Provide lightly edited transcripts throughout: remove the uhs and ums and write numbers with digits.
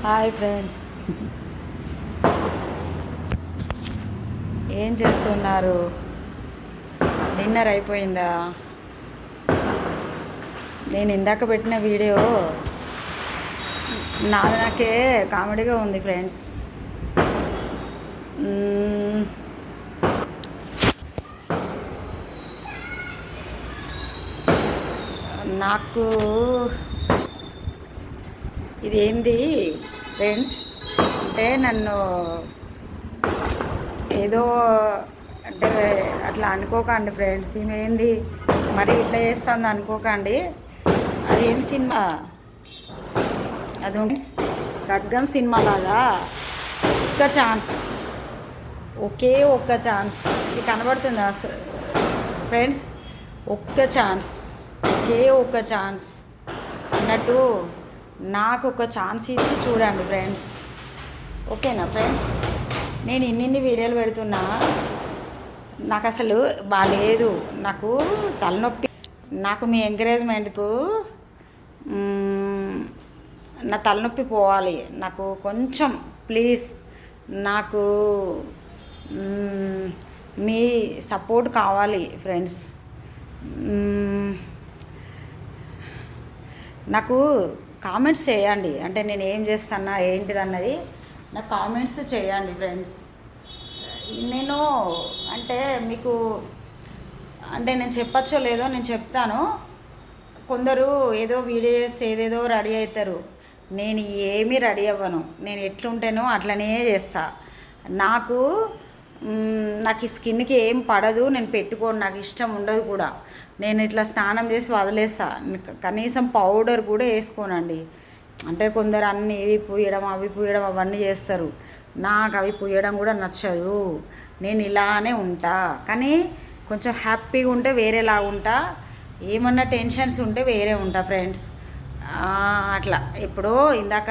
Hi friends, ఏం చేస్తున్నారు? Dinner అయిపోయిందా? నేను ఇందాక పెట్టిన వీడియో నాకే కామెడీగా ఉంది ఫ్రెండ్స్. నాకు ఇదేంది ఫ్రెండ్స్ అంటే నన్ను ఏదో అంటే అట్లా అనుకోకండి ఫ్రెండ్స్. ఈమె ఏంది మరి ఇట్లా చేస్తుంది అనుకోకండి. అదేం సినిమా అది ఖడ్గం సినిమా లాగా ఒక్క ఛాన్స్, ఒకే ఒక్క ఛాన్స్. ఇది కనబడుతుందా ఫ్రెండ్స్? ఒక్క ఛాన్స్, ఒకే ఒక్క ఛాన్స్ అన్నట్టు నాకు ఒక ఛాన్స్ ఇచ్చి చూడండి ఫ్రెండ్స్. ఓకేనా ఫ్రెండ్స్? నేను ఇన్ని వీడియోలు పెడుతున్నా, నాకు అసలు బాగాలేదు, నాకు తలనొప్పి. నాకు మీ ఎంకరేజ్మెంట్కు నా తలనొప్పి పోవాలి. నాకు కొంచెం ప్లీజ్, నాకు మీ సపోర్ట్ కావాలి ఫ్రెండ్స్. నాకు కామెంట్స్ చేయండి, అంటే నేను ఏం చేస్తున్నా ఏంటిది అన్నది నాకు కామెంట్స్ చేయండి ఫ్రెండ్స్. నేను అంటే మీకు అంటే నేను చెప్పచ్చో లేదో నేను చెప్తాను. కొందరు ఏదో వీడియో చేస్తే ఏదేదో రెడీ అవుతారు. నేను ఏమీ రెడీ అవ్వను. నేను ఎట్లుంటేనో అట్లనే చేస్తా. నాకు నాకు ఈ స్కిన్కి ఏం పడదు, నేను పెట్టుకోను, నాకు ఇష్టం ఉండదు కూడా. నేను ఇట్లా స్నానం చేసి వదిలేస్తా, కనీసం పౌడర్ కూడా వేసుకోనండి. అంటే కొందరు అన్నీ ఇవి పూయడం అవి పూయడం అవన్నీ చేస్తారు. నాకు అవి పూయడం కూడా నచ్చదు. నేను ఇలానే ఉంటా, కానీ కొంచెం హ్యాపీగా ఉంటే వేరేలాగా ఉంటా, ఏమన్నా టెన్షన్స్ ఉంటే వేరే ఉంటా ఫ్రెండ్స్. అట్లా ఎప్పుడో ఇందాక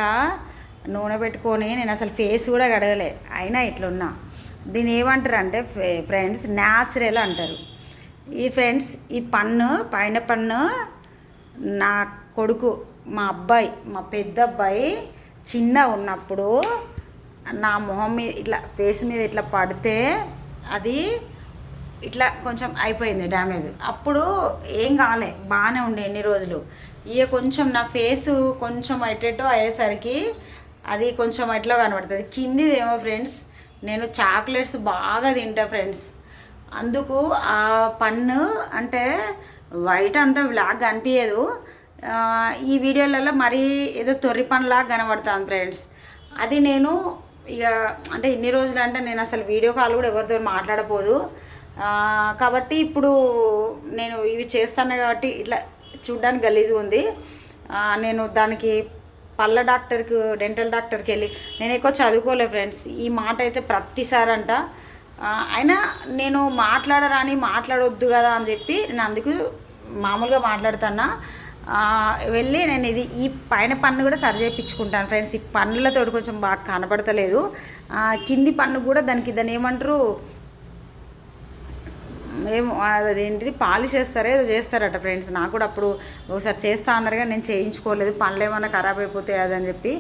నూనె పెట్టుకొని నేను అసలు ఫేస్ కూడా కడగలే, అయినా ఇట్లున్నా. దీన్ని ఏమంటారు అంటే ఫ్రెండ్స్, న్యాచురల్ అంటారు. ఈ ఫ్రెండ్స్, ఈ పన్ను పైన పన్ను నా కొడుకు, మా అబ్బాయి, మా పెద్ద అబ్బాయి చిన్న ఉన్నప్పుడు నా మొహం మీద ఇట్లా ఫేస్ మీద ఇట్లా పడితే అది ఇట్లా కొంచెం అయిపోయింది డ్యామేజ్. అప్పుడు ఏం కాలే, బాగానే ఉండే ఎన్ని రోజులు. ఇక కొంచెం నా ఫేసు కొంచెం అటెటో అయ్యేసరికి అది కొంచెం ఎట్లా కనబడుతుంది. కిందిదేమో ఫ్రెండ్స్, నేను చాక్లెట్స్ బాగా తింటా ఫ్రెండ్స్, అందుకు ఆ పన్ను అంటే వైట్ అంతా బ్లాక్ కనిపించదు. ఈ వీడియోలలో మరీ ఏదో తొర్రి పనులాగా కనబడుతుంది ఫ్రెండ్స్. అది నేను ఇక అంటే ఇన్ని రోజులు అంటే నేను అసలు వీడియో కాల్ కూడా ఎవరితో మాట్లాడపోదు కాబట్టి ఇప్పుడు నేను ఇవి చేస్తాను కాబట్టి ఇట్లా చూడ్డానికి గలీజ్గా ఉంది. నేను దానికి పళ్ళ డాక్టర్కి, డెంటల్ డాక్టర్కి వెళ్ళి, నేను ఎక్కువ చదువుకోలే ఫ్రెండ్స్. ఈ మాట అయితే ప్రతిసారి అంట. అయినా నేను మాట్లాడరాని మాట్లాడొద్దు కదా అని చెప్పి నేను అందుకు మామూలుగా మాట్లాడుతున్నా. వెళ్ళి నేను ఇది ఈ పైన పన్ను కూడా సరి చేయించుకుంటాను ఫ్రెండ్స్. ఈ పన్నులతో కొంచెం బాగా కనబడతలేదు. కింది పన్ను కూడా దాన్ని ఏమంటారు, ఏమో అదేంటిది పాలిష్ చేస్తారో ఏదో చేస్తారట ఫ్రెండ్స్. నాకు కూడా అప్పుడు ఒకసారి చేస్తా అన్నారు కానీ నేను చేయించుకోలేదు, పనులు ఏమన్నా ఖరాబ్ అయిపోతాయి అదని చెప్పి.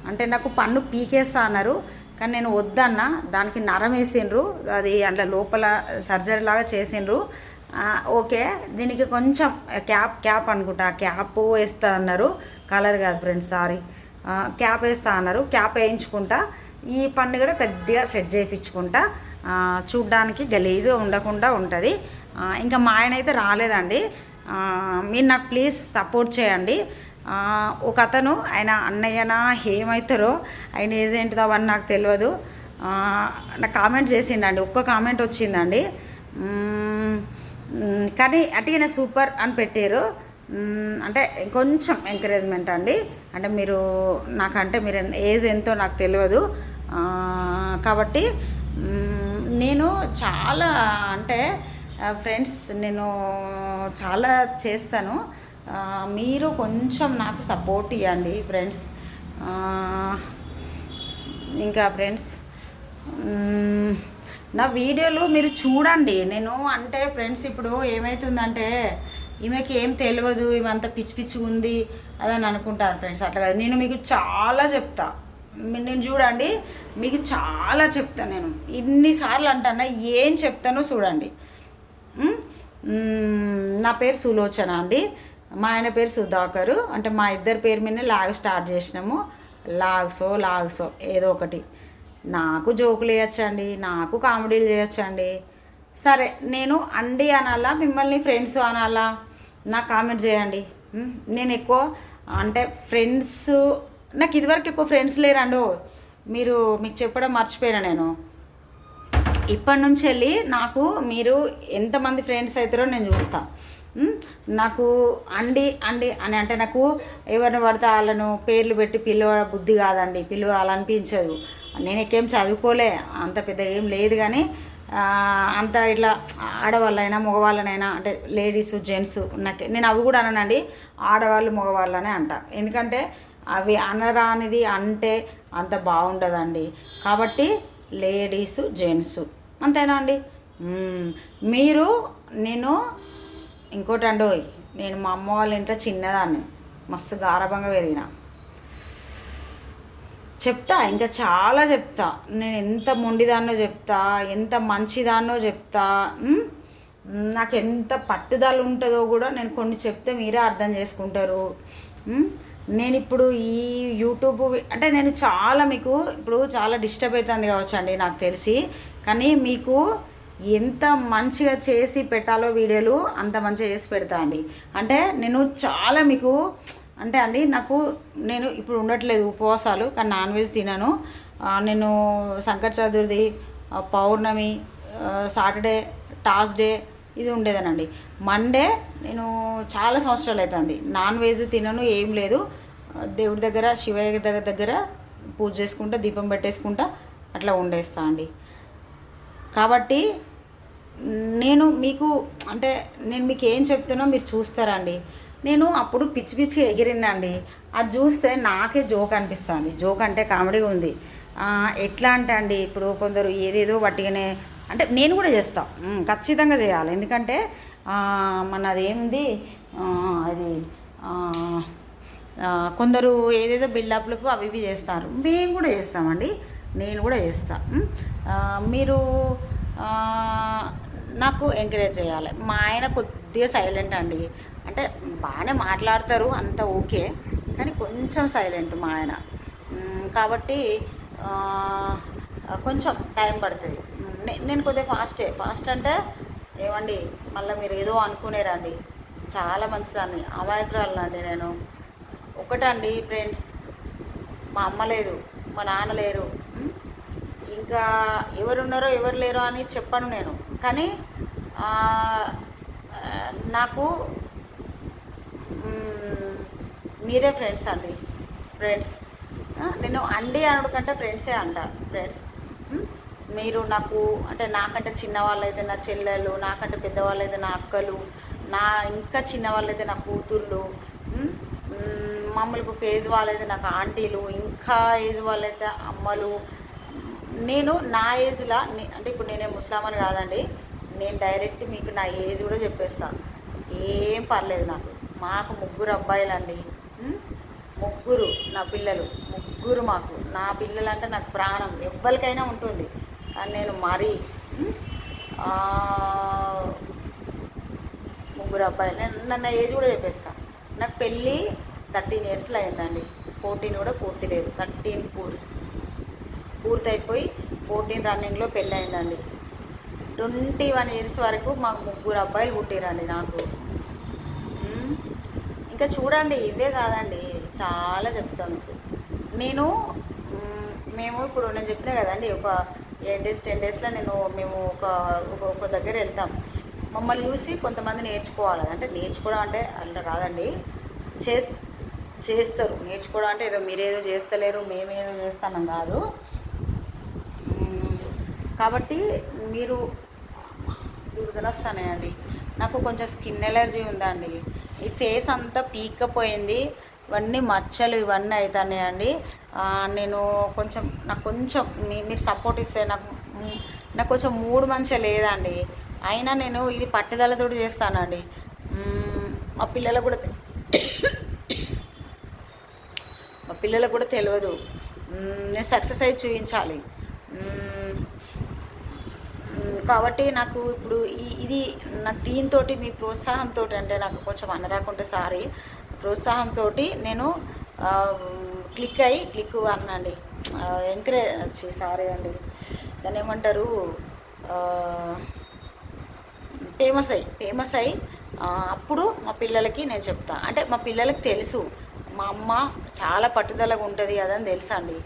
అంటే నాకు పన్ను పీకేస్తా అన్నారు, కానీ నేను వద్దన్నా. దానికి నరం వేసిండ్రు, అది అట్లా లోపల సర్జరీ లాగా చేసిండ్రు. ఓకే, దీనికి కొంచెం క్యాప్ అనుకుంటా, క్యాప్ వేస్తా అన్నారు. కలర్ కాదు ఫ్రెండ్స్, సారీ, క్యాప్ వేస్తా అన్నారు. క్యాప్ వేయించుకుంటా, ఈ పన్ను కూడా పెద్దగా సెట్ చేయించుకుంటా, చూడ్డానికి గలీజ్గా ఉండకుండా ఉంటుంది. ఇంకా మా ఆయన అయితే రాలేదండి. మీరు నాకు ప్లీజ్ సపోర్ట్ చేయండి. ఒక అతను, ఆయన అన్నయ్యనా ఏమవుతారో, ఆయన ఏజ్ ఏంటిదో అవన్నీ నాకు తెలియదు, నాకు కామెంట్ చేసిండండి. ఒక్క కామెంట్ వచ్చిందండి, కానీ అటుగానే సూపర్ అని పెట్టారు. అంటే కొంచెం ఎంకరేజ్మెంట్ అండి. అంటే మీరు నాకంటే మీరు ఏజ్ ఎంతో నాకు తెలియదు కాబట్టి నేను చాలా అంటే ఫ్రెండ్స్ నేను చాలా చేస్తాను. మీరు కొంచెం నాకు సపోర్ట్ ఇవ్వండి ఫ్రెండ్స్. ఇంకా ఫ్రెండ్స్, నా వీడియోలు మీరు చూడండి. నేను అంటే ఫ్రెండ్స్ ఇప్పుడు ఏమవుతుందంటే ఈమెకి ఏం తెలియదు, ఈమె అంత పిచ్చి పిచ్చిగా ఉంది అదని అనుకుంటారు ఫ్రెండ్స్. అట్లా కాదు, నేను మీకు చాలా చెప్తా, నేను చూడండి మీకు చాలా చెప్తాను, నేను ఇన్నిసార్లు అంటాను ఏం చెప్తానో చూడండి. నా పేరు సులోచన అండి, మా ఆయన పేరు సుధాకరు. అంటే మా ఇద్దరి పేరు మీద లాగ్ స్టార్ట్ చేసినాము. లాగ్సో ఏదో ఒకటి. నాకు జోకులు వేయచ్చండి, నాకు కామెడీలు చేయొచ్చండి. సరే, నేను అండి అనాలా, మిమ్మల్ని ఫ్రెండ్స్ అనాలా? నాకు కామెంట్ చేయండి. నేను ఎక్కువ అంటే ఫ్రెండ్స్, నాకు ఇదివరకు ఎక్కువ ఫ్రెండ్స్ లేరండు. మీకు చెప్పడం మర్చిపోయినా నేను. ఇప్పటి నుంచి వెళ్ళి నాకు మీరు ఎంతమంది ఫ్రెండ్స్ అవుతారో నేను చూస్తాను. నాకు అండి అని అంటే నాకు ఎవరిని పడితే వాళ్ళను పేర్లు పెట్టి పిలవ బుద్ధి కాదండి, పిలవాలనిపించదు. నేను ఎక్కేం చదువుకోలే, అంత పెద్ద ఏం లేదు. కానీ అంత ఇట్లా ఆడవాళ్ళైనా మగవాళ్ళనైనా అంటే లేడీస్ జెంట్స్ నేను అవి కూడా అననండి, ఆడవాళ్ళు మగవాళ్ళనే అంట. ఎందుకంటే అవి అనరానిది అంటే అంత బాగుండదండి. కాబట్టి లేడీసు జెంట్స్ అంతేనా అండి. మీరు నేను ఇంకోటి అండి, నేను మా అమ్మ వాళ్ళ ఇంట్లో చిన్నదాన్ని, మస్తు గారాబంగా పెరిగిన. చెప్తా, ఇంకా చాలా చెప్తా. నేను ఎంత మొండిదాన్నో చెప్తా, ఎంత మంచిదాన్నో చెప్తా. నాకు ఎంత పట్టుదల ఉంటుందో కూడా నేను కొన్ని చెప్తే మీరే అర్థం చేసుకుంటారు. నేను ఇప్పుడు ఈ యూట్యూబ్ అంటే నేను చాలా మీకు ఇప్పుడు చాలా డిస్టర్బ్ అవుతుంది కావచ్చు అండి నాకు తెలిసి. కానీ మీకు ఎంత మంచిగా చేసి పెట్టాలో వీడియోలు అంత మంచిగా చేసి పెడతా అండి. అంటే నేను చాలా మీకు అంటే అండి నేను ఇప్పుడు ఉండట్లేదు ఉపవాసాలు, కానీ నాన్ వెజ్ తినను. నేను సంకట చతుర్థి, పౌర్ణమి, సాటర్డే, థర్స్డే ఇది ఉండేదనండి. మండే నేను చాలా సంవత్సరాలు అవుతుంది నాన్ వెజ్ తినను, ఏం లేదు. దేవుడి దగ్గర శివయ్య దగ్గర పూజ చేసుకుంటా, దీపం పెట్టేసుకుంటా, అట్లా ఉండేస్తా అండి. కాబట్టి నేను మీకు అంటే నేను మీకు ఏం చెప్తానో మీరు చూస్తారండి. నేను అప్పుడు పిచ్చి పిచ్చి ఎగిరినండి, అది చూస్తే నాకే జోక్ అనిపిస్తుంది. జోక్ అంటే కామెడీగా ఉంది. ఎట్లా అంటే అండి, ఇప్పుడు కొందరు ఏదేదో వట్టిగానే అంటే నేను కూడా చేస్తాను, ఖచ్చితంగా చేయాలి. ఎందుకంటే మనది ఏముంది అది కొందరు ఏదేదో బిల్డప్లకు అవి ఇవి చేస్తారు, మేము కూడా చేస్తామండి, నేను కూడా చేస్తాను. మీరు నాకు ఎంకరేజ్ చేయాలి. మా ఆయన కొద్దిగా సైలెంట్ అండి, అంటే బాగానే మాట్లాడతారు అంత ఓకే, కానీ కొంచెం సైలెంట్ మా ఆయన. కాబట్టి కొంచెం టైం పడుతుంది. నేను కొద్దిగా ఫాస్ట్ అంటే ఏమండి మళ్ళీ మీరు ఏదో అనుకునేరండి. చాలా మంచిదాన్ని, అమాయకురాలండి నేను. ఒకటండి ఫ్రెండ్స్, మా అమ్మ లేదు, మా నాన్న లేరు, ఇంకా ఎవరున్నారో ఎవరు లేరో అని చెప్పను నేను. కానీ నాకు మీరే ఫ్రెండ్స్ అండి. ఫ్రెండ్స్ నేను అండి అనడు కంటే ఫ్రెండ్సే అంట. ఫ్రెండ్స్ మీరు నాకు అంటే నాకంటే చిన్నవాళ్ళు అయితే నా చెల్లెలు, నాకంటే పెద్దవాళ్ళు అయితే నా అక్కలు, ఇంకా చిన్నవాళ్ళు అయితే నా కూతుర్లు, మామూలుగా ఒక ఏజ్ వాళ్ళైతే నాకు ఆంటీలు, ఇంకా ఏజ్ వాళ్ళైతే అమ్మలు. నేను నా ఏజ్లా అంటే ఇప్పుడు నేనే ముస్లామని కాదండి, నేను డైరెక్ట్ మీకు నా ఏజ్ కూడా చెప్పేస్తాను, ఏం పర్లేదు నాకు. మాకు 3 అబ్బాయిలండి, 3 నా పిల్లలు, 3 మాకు. నా పిల్లలంటే నాకు ప్రాణం, ఎవరికైనా ఉంటుంది. కానీ నేను మరీ 3 అబ్బాయిలు. నన్న ఏజ్ కూడా చెప్పేస్తాను. నాకు పెళ్ళి 13 ఇయర్స్లో అయిందండి, 14 కూడా పూర్తి లేదు, 13 పూర్తయిపోయి 14 రన్నింగ్లో పెళ్ళి అయిందండి. 21 ఇయర్స్ వరకు మాకు 3 అబ్బాయిలు పుట్టిరండి నాకు. ఇంకా చూడండి, ఇవే కాదండి, చాలా చెప్తాను మీకు. మేము ఇప్పుడు నేను చెప్పినా కదండి, ఒక 8 days 10 daysలో మేము ఒక దగ్గర వెళ్తాం. మమ్మల్ని చూసి కొంతమంది నేర్చుకోవాలి. అంటే నేర్చుకోవడం అంటే అట్లా కాదండి, చేస్తారు. నేర్చుకోవడం అంటే ఏదో మీరేదో చేస్తలేరు మేమేదో చేస్తున్నాం కాదు. కాబట్టి మీరు దురదలొస్తున్నాయండి. నాకు కొంచెం స్కిన్ ఎలర్జీ ఉందండి, ఈ ఫేస్ అంతా పీక్కపోయింది, ఇవన్నీ మచ్చలు ఇవన్నీ అవుతున్నాయండి. నేను నాకు కొంచెం మీరు సపోర్ట్ ఇస్తే నాకు కొంచెం మూడు మంచిగా లేదండి. అయినా నేను ఇది పట్టుదలతో చేస్తానండి. మా పిల్లలకు కూడా తెలియదు నేను సక్సెస్ అయ్యి చూపించాలి. కాబట్టి నాకు ఇప్పుడు ఇది నాకు దీంతో మీ ప్రోత్సాహంతో అంటే నాకు కొంచెం అనరాకుంటే సారీ ప్రోత్సాహంతో నేను క్లిక్ అనండి ఎంకరేజ్ సారీ అండి దాన్ని ఏమంటారు ఫేమస్ అయ్యి అప్పుడు మా పిల్లలకి నేను చెప్తా. అంటే మా పిల్లలకి తెలుసు మా అమ్మ చాలా పట్టుదలగా ఉంటుంది అదని తెలుసా అండి.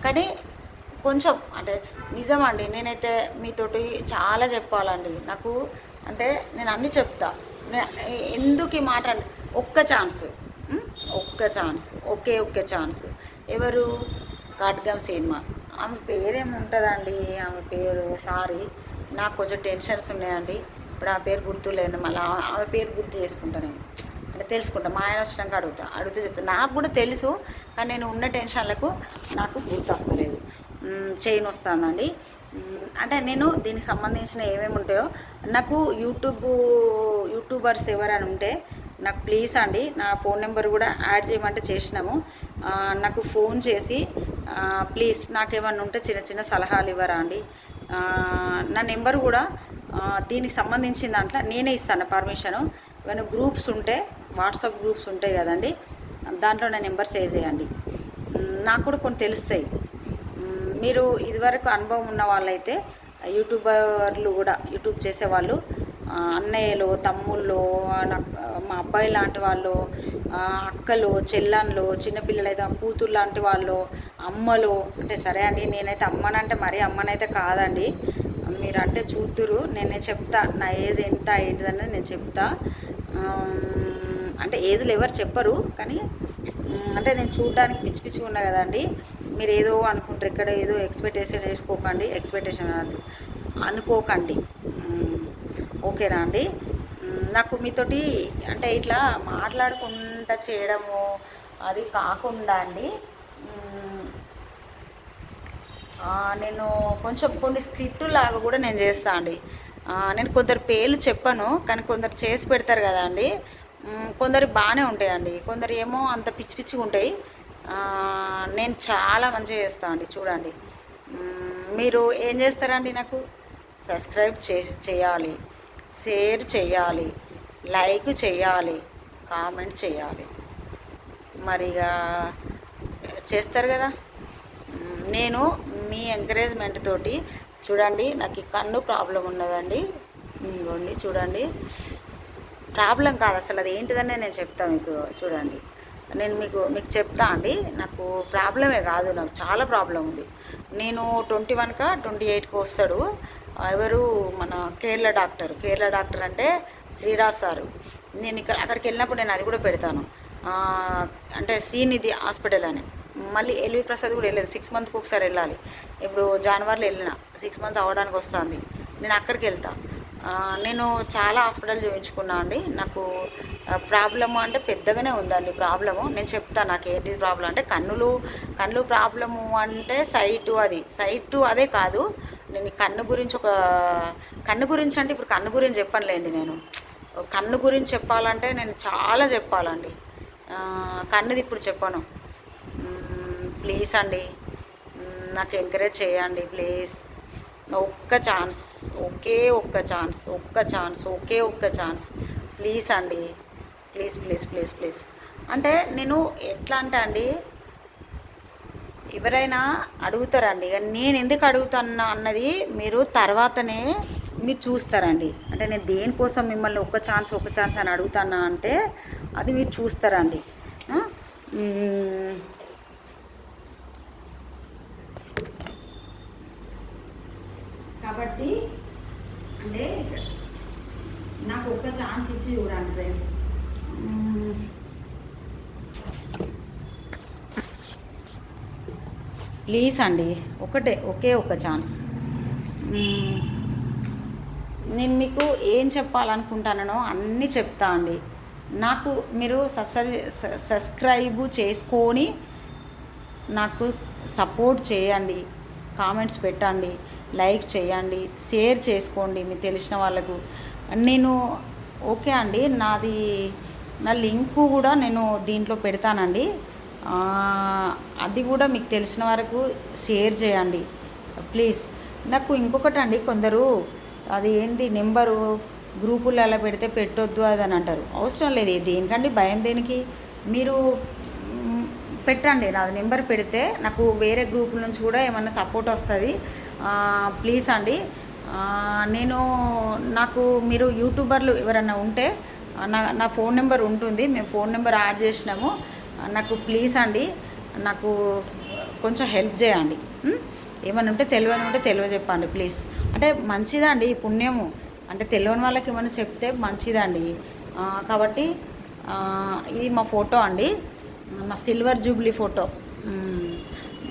కానీ కొంచెం అంటే నిజమండి నేనైతే మీతోటి చాలా చెప్పాలండి నాకు. అంటే నేను అన్నీ చెప్తా. ఎందుకు ఈ మాట ఒక్క ఛాన్స్ ఒక్క ఛాన్స్ ఎవరు ఖడ్గం సినిమా ఆమె పేరేమి ఉంటుందండి ఆమె పేరు సారీ నాకు కొంచెం టెన్షన్స్ ఉన్నాయండి ఇప్పుడు ఆ పేరు గుర్తులేదు. మళ్ళీ ఆమె పేరు గుర్తు చేసుకుంటా నేను అంటే తెలుసుకుంటా మా ఆయన వచ్చినాక అడిగితే చెప్తాను. నాకు కూడా తెలుసు కానీ నేను ఉన్న టెన్షన్లకు నాకు గుర్తు వస్తలేదు. చైన్ వస్తుందండి. అంటే నేను దీనికి సంబంధించిన ఏమేమి ఉంటాయో నాకు యూట్యూబర్స్ ఎవరైనా ఉంటే నాకు ప్లీజ్ అండి నా ఫోన్ నెంబర్ కూడా యాడ్ చేయమంటే చేసినాము. నాకు ఫోన్ చేసి ప్లీజ్ నాకేమన్నా ఉంటే చిన్న చిన్న సలహాలు ఇవ్వరా అండి. నా నెంబర్ కూడా దీనికి సంబంధించిన దాంట్లో నేనే ఇస్తాను పర్మిషను. ఏమైనా గ్రూప్స్ ఉంటే వాట్సాప్ గ్రూప్స్ ఉంటాయి కదండి దాంట్లో నా నెంబర్ సేవ్ చేయండి. నాకు కూడా కొన్ని తెలుస్తాయి. మీరు ఇదివరకు అనుభవం ఉన్న వాళ్ళైతే యూట్యూబర్లు కూడా యూట్యూబ్ చేసేవాళ్ళు అన్నయ్యలు తమ్ముళ్ళు మా అబ్బాయి లాంటి వాళ్ళు అక్కలు చెల్లన్లు చిన్నపిల్లలైతే కూతురు లాంటి వాళ్ళు అమ్మలు అంటే సరే అండి నేనైతే అమ్మనంటే మరీ అమ్మనైతే కాదండి. మీరంటే చూతురు నేనే చెప్తా నా ఏజ్ ఎంత ఏంటిదనేది నేను చెప్తా. అంటే ఏజ్లు ఎవరు చెప్పరు కానీ అంటే నేను చూడడానికి పిచ్చిగా ఉన్నా కదండి. మీరు ఏదో అనుకుంటారు ఇక్కడ ఏదో ఎక్స్పెక్టేషన్ అనుకోకండి. ఓకేనా అండి. నాకు మీతోటి అంటే ఇట్లా మాట్లాడుకుంటా చేయడము అది కాకుండా అండి నేను కొంచెం కొన్ని స్క్రిప్ట్ లాగా కూడా నేను చేస్తాను అండి. నేను కొందరు పేర్లు చెప్పను కానీ కొందరు చేసి పెడతారు కదా అండి. కొందరు బాగానే ఉంటాయండి కొందరు ఏమో అంత పిచ్చిగా ఉంటాయి. నేను చాలా మంచిగా చేస్తాను అండి. చూడండి మీరు ఏం చేస్తారండి నాకు సబ్స్క్రైబ్ చేయాలి, షేర్ చేయాలి, లైక్ చేయాలి, కామెంట్ చేయాలి. మరిగా చేస్తారు కదా. నేను మీ ఎంకరేజ్మెంట్ తోటి చూడండి నాకు ఈ కన్ను ప్రాబ్లం ఉన్నదండి. ఇంకోండి చూడండి ప్రాబ్లం కాదు అసలు అది ఏంటిదనే నేను చెప్తాను మీకు. చూడండి నేను మీకు చెప్తా అండి. నాకు ప్రాబ్లమే కాదు నాకు చాలా ప్రాబ్లం ఉంది. నేను 21కా 28కి వస్తాడు ఎవరు మన కేరళ డాక్టర్ అంటే శ్రీరాజ్ సారు. నేను అక్కడికి వెళ్ళినప్పుడు నేను అది కూడా పెడతాను. అంటే శ్రీనిధి హాస్పిటల్ అని. మళ్ళీ ఎల్వి ప్రసాద్ కూడా వెళ్ళలేదు 6 మంత్కి ఒకసారి వెళ్ళాలి. ఇప్పుడు జనవరిలో వెళ్ళిన 6 మంత్ అవ్వడానికి వస్తుంది. నేను అక్కడికి వెళ్తా. నేను చాలా హాస్పిటల్ చూపించుకున్నా అండి. నాకు ప్రాబ్లము అంటే పెద్దగానే ఉందండి ప్రాబ్లము. నేను చెప్తాను నాకు ఏంటి ప్రాబ్లం అంటే కళ్ళు ప్రాబ్లము అంటే సైటు అదే కాదు. నేను కన్ను గురించి అంటే ఇప్పుడు కన్ను గురించి చెప్పనులేండి. నేను కన్ను గురించి చెప్పాలంటే నేను చాలా చెప్పాలండి. కన్నుది ఇప్పుడు చెప్పను. ప్లీజ్ అండి నాకు ఎంకరేజ్ చేయండి ప్లీజ్. ఒక్క ఛాన్స్ ప్లీజ్ అండి ప్లీజ్. అంటే నేను ఎట్లా అంటే అండి ఎవరైనా అడుగుతారండి నేను ఎందుకు అడుగుతున్నా అన్నది మీరు తర్వాతనే మీరు చూస్తారండి. అంటే నేను దేనికోసం మిమ్మల్ని ఒక్క ఛాన్స్ అని అడుగుతానా అంటే అది మీరు చూస్తారండి. కాబట్టి అంటే నాకు ఒక్క ఛాన్స్ ఇచ్చి చూడండి ఫ్రెండ్స్. ప్లీజ్ అండి ఒకే ఒక్క ఛాన్స్. నేను మీకు ఏం చెప్పాలనుకుంటానో అన్నీ చెప్తా అండి. నాకు మీరు సబ్స్క్రైబ్ చేసుకొని నాకు సపోర్ట్ చేయండి, కామెంట్స్ పెట్టండి, లైక్ చేయండి, షేర్ చేసుకోండి మీకు తెలిసిన వాళ్ళకు. నేను ఓకే అండి నా లింకు కూడా నేను దీంట్లో పెడతానండి. అది కూడా మీకు తెలిసిన వరకు షేర్ చేయండి ప్లీజ్. నాకు ఇంకొకటి అండి, కొందరు అది ఏంటి నెంబరు గ్రూపులలో పెడితే పెట్టొద్దు అది అని అంటారు. అవసరం లేదు, దేనికండి భయం దేనికి? మీరు పెట్టండి, నాది నెంబర్ పెడితే నాకు వేరే గ్రూపుల నుంచి కూడా ఏమన్నా సపోర్ట్ వస్తుంది. ప్లీజ్ అండి. నాకు మీరు యూట్యూబర్లు ఎవరన్నా ఉంటే నా ఫోన్ నెంబర్ ఉంటుంది, మేము ఫోన్ నెంబర్ యాడ్ చేసినాము. నాకు ప్లీజ్ అండి, నాకు కొంచెం హెల్ప్ చేయండి. ఏమైనా ఉంటే తెలియజెప్పండి ప్లీజ్. అంటే మంచిదండి పుణ్యము, అంటే తెలియని వాళ్ళకి ఏమైనా చెప్తే మంచిదండి. కాబట్టి ఇది మా ఫోటో అండి, మా సిల్వర్ జూబ్లీ ఫోటో.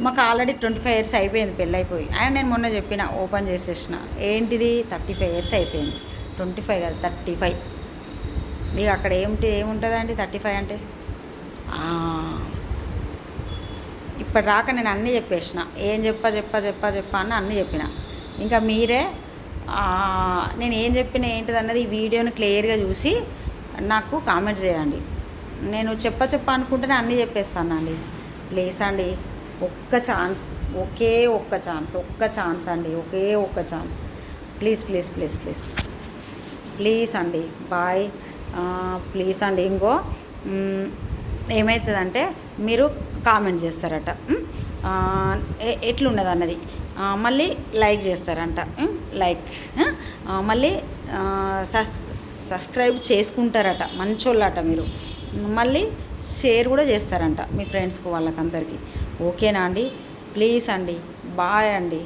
మాకు ఆల్రెడీ 25 years అయిపోయింది పెళ్ళైపోయి. అండ్ నేను మొన్న చెప్పిన, ఓపెన్ చేసేసిన, ఏంటిది 35 years అయిపోయింది. 25 కాదు 35. ఇక అక్కడ ఏముంటుందండి 35 అంటే? ఇప్పటి రాక నేను అన్నీ చెప్పేసిన, ఏం చెప్పా అని అన్నీ చెప్పిన. ఇంకా మీరే నేను ఏం చెప్పిన ఏంటిదన్నది ఈ వీడియోని క్లియర్గా చూసి నాకు కామెంట్ చేయండి. నేను చెప్ప అనుకుంటేనే అన్నీ చెప్పేస్తానండి. ప్లీజ్ అండి, ఒక్క ఛాన్స్ అండి, ఒకే ఒక్క ఛాన్స్. ప్లీజ్ అండి, బాయ్. ప్లీజ్ అండి. ఇంకో ఏమవుతుందంటే మీరు కామెంట్ చేస్తారట, ఎట్లున్నది అన్నది, మళ్ళీ లైక్ చేస్తారంట, మళ్ళీ సబ్స్క్రైబ్ చేసుకుంటారట, మంచోళ్ళట మీరు. మళ్ళీ షేర్ కూడా చేస్తారంట మీ ఫ్రెండ్స్కి వాళ్ళకందరికీ. ఓకేనా అండి? ప్లీజ్ అండి, బాయ్ అండి.